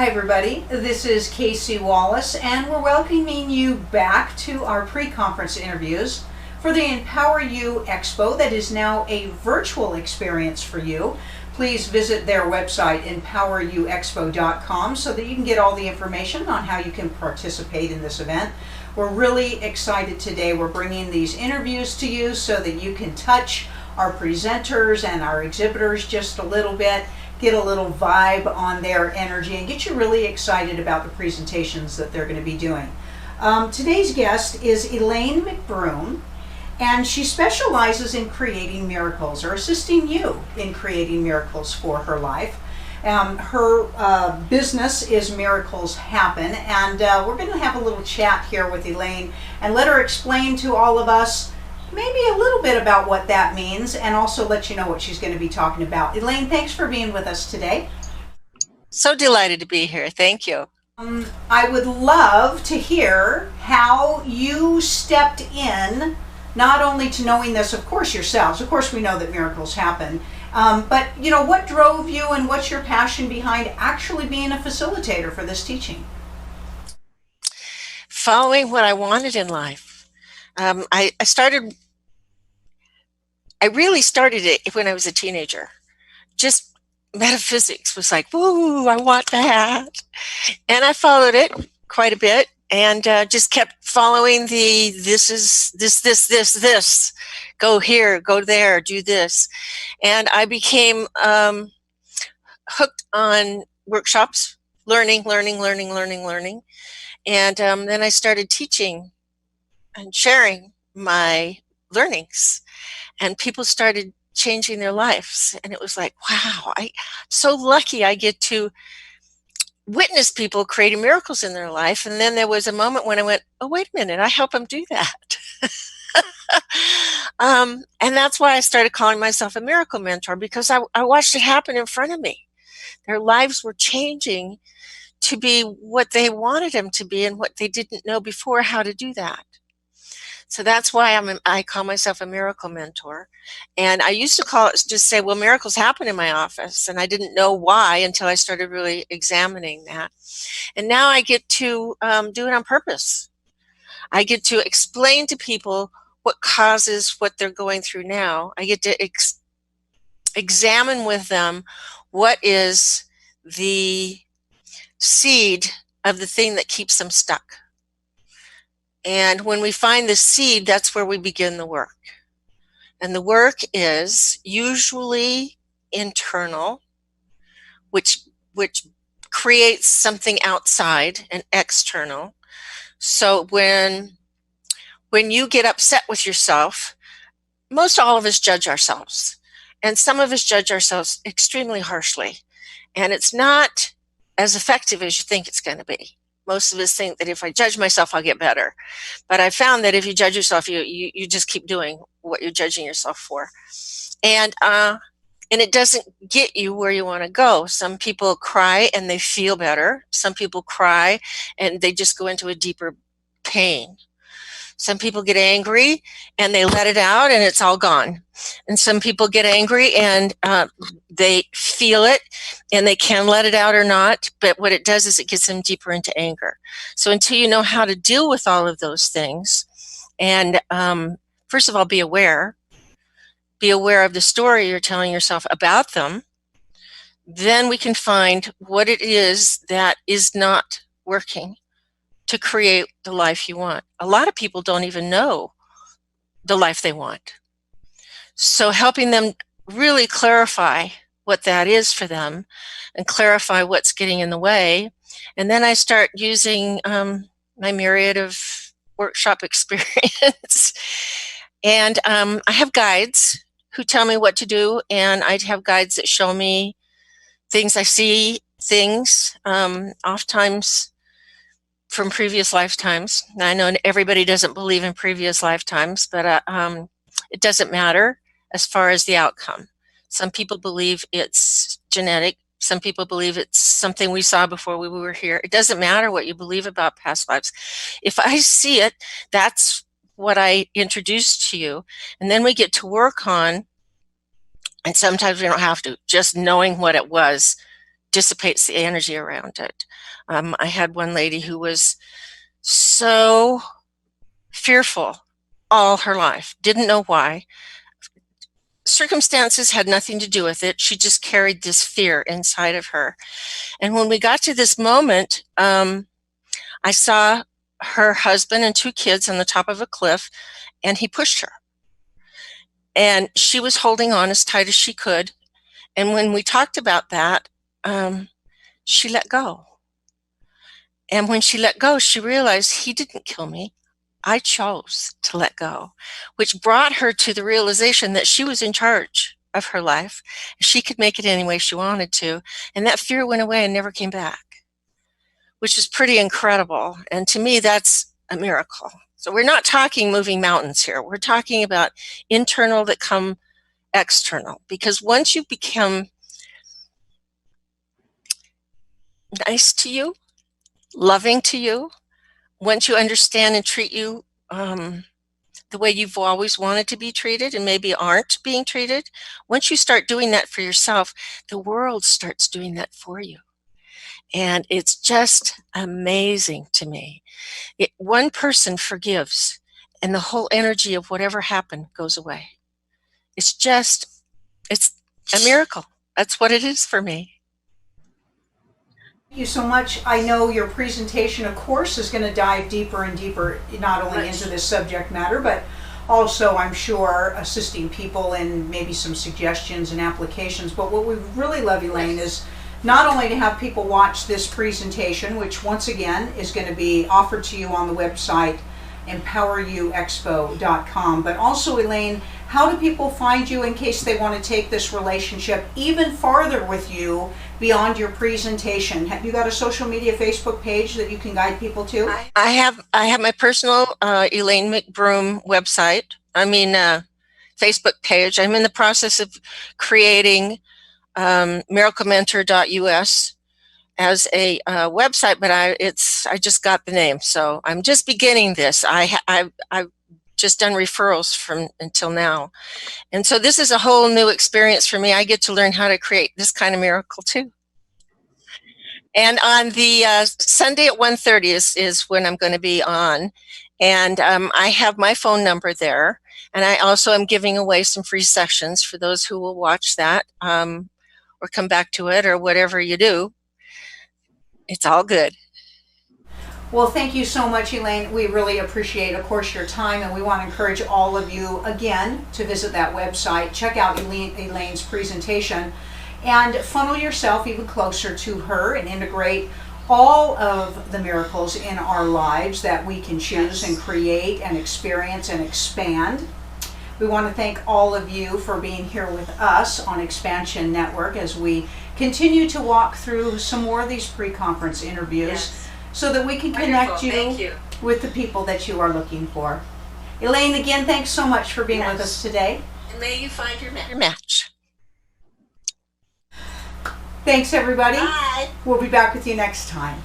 Hi everybody, this is Casey Wallace and we're welcoming you back to our pre-conference interviews for the Empower You Expo that is now a virtual experience for you. Please visit their website empoweryouexpo.com so that you can get all the information on how you can participate in this event. We're really excited today. We're bringing these interviews to you so that you can touch our presenters and our exhibitors just a little bit, get a little vibe on their energy, and get you really excited about the presentations that they're going to be doing. Today's guest is Elaine McBroom, and she specializes in creating miracles, or assisting you in creating miracles for her life. Her business is Miracles Happen, and we're going to have a little chat here with Elaine and let her explain to all of us maybe a little bit about what that means, and also let you know what she's going to be talking about. Elaine, thanks for being with us today. So delighted to be here. Thank you. I would love to hear how you stepped in, not only to knowing this, of course, yourselves. Of course, we know that miracles happen. But, you know, what drove you and what's your passion behind actually being a facilitator for this teaching? Following what I wanted in life. I really started it when I was a teenager. Just metaphysics was like, woo, I want that. And I followed it quite a bit and just kept following the this. Go here, go there, do this. And I became hooked on workshops, learning. And then I started teaching and sharing my learnings, and people started changing their lives. And it was like, wow, I'm so lucky I get to witness people creating miracles in their life. And then there was a moment when I went, oh, wait a minute, I help them do that. And that's why I started calling myself a miracle mentor, because I watched it happen in front of me. Their lives were changing to be what they wanted them to be and what they didn't know before how to do that. So that's why I call myself a miracle mentor. And I used to just say, well, miracles happen in my office. And I didn't know why until I started really examining that. And now I get to do it on purpose. I get to explain to people what causes what they're going through now. I get to examine with them what is the seed of the thing that keeps them stuck. And when we find the seed, that's where we begin the work. And the work is usually internal, which creates something outside and external. So when you get upset with yourself, most all of us judge ourselves. And some of us judge ourselves extremely harshly. And it's not as effective as you think it's going to be. Most of us think that if I judge myself, I'll get better. But I found that if you judge yourself, you just keep doing what you're judging yourself for. And it doesn't get you where you want to go. Some people cry and they feel better. Some people cry and they just go into a deeper pain. Some people get angry and they let it out and it's all gone. And some people get angry and they feel it and they can let it out or not. But what it does is it gets them deeper into anger. So until you know how to deal with all of those things, and first of all, be aware of the story you're telling yourself about them, then we can find what it is that is not working to create the life you want. A lot of people don't even know the life they want. So helping them really clarify what that is for them and clarify what's getting in the way. And then I start using my myriad of workshop experience. And I have guides who tell me what to do, and I have guides that show me things I see, oftentimes from previous lifetimes. Now, I know everybody doesn't believe in previous lifetimes, but it doesn't matter as far as the outcome. Some people believe it's genetic. Some people believe it's something we saw before we were here. It doesn't matter what you believe about past lives. If I see it, that's what I introduced to you. And then we get to work on, and sometimes we don't have to, just knowing what it was dissipates the energy around it. I had one lady who was so fearful all her life, didn't know why. Circumstances had nothing to do with it. She just carried this fear inside of her. And when we got to this moment, I saw her husband and 2 kids on the top of a cliff, and he pushed her. And she was holding on as tight as she could. And when we talked about that, she let go. And when she let go, she realized he didn't kill me. I chose to let go, which brought her to the realization that she was in charge of her life. She could make it any way she wanted to. And that fear went away and never came back, which is pretty incredible. And to me, that's a miracle. So we're not talking moving mountains here. We're talking about internal that come external. Because once you become nice to you, loving to you, once you understand and treat you the way you've always wanted to be treated and maybe aren't being treated, once you start doing that for yourself, the world starts doing that for you. And it's just amazing to me. One person forgives and the whole energy of whatever happened goes away. It's a miracle. That's what it is for me. Thank you so much. I know your presentation, of course, is going to dive deeper and deeper, not only into this subject matter, but also, I'm sure, assisting people in maybe some suggestions and applications. But what we really love, Elaine, is not only to have people watch this presentation, which once again is going to be offered to you on the website empoweryouexpo.com, but also, Elaine, how do people find you in case they want to take this relationship even farther with you beyond your presentation? Have you got a social media Facebook page that you can guide people to? I have my personal Elaine McBroom website. Facebook page. I'm in the process of creating miraclementor.us as a website, but I just got the name, so I'm just beginning this. I've just done referrals from until now, and so this is a whole new experience for me. I get to learn how to create this kind of miracle too. And on the Sunday at 1:30 is when I'm going to be on, and I have my phone number there, and I also am giving away some free sessions for those who will watch that or come back to it or whatever you do. It's all good. Well, thank you so much, Elaine. We really appreciate, of course, your time, and we want to encourage all of you, again, to visit that website, check out Elaine's presentation, and funnel yourself even closer to her and integrate all of the miracles in our lives that we can choose and create and experience and expand. We want to thank all of you for being here with us on Xpnsion Network as we continue to walk through some more of these pre-conference interviews so that we can connect you with the people that you are looking for. Elaine, again, thanks so much for being with us today. And may you find your match. Thanks, everybody. Bye. We'll be back with you next time.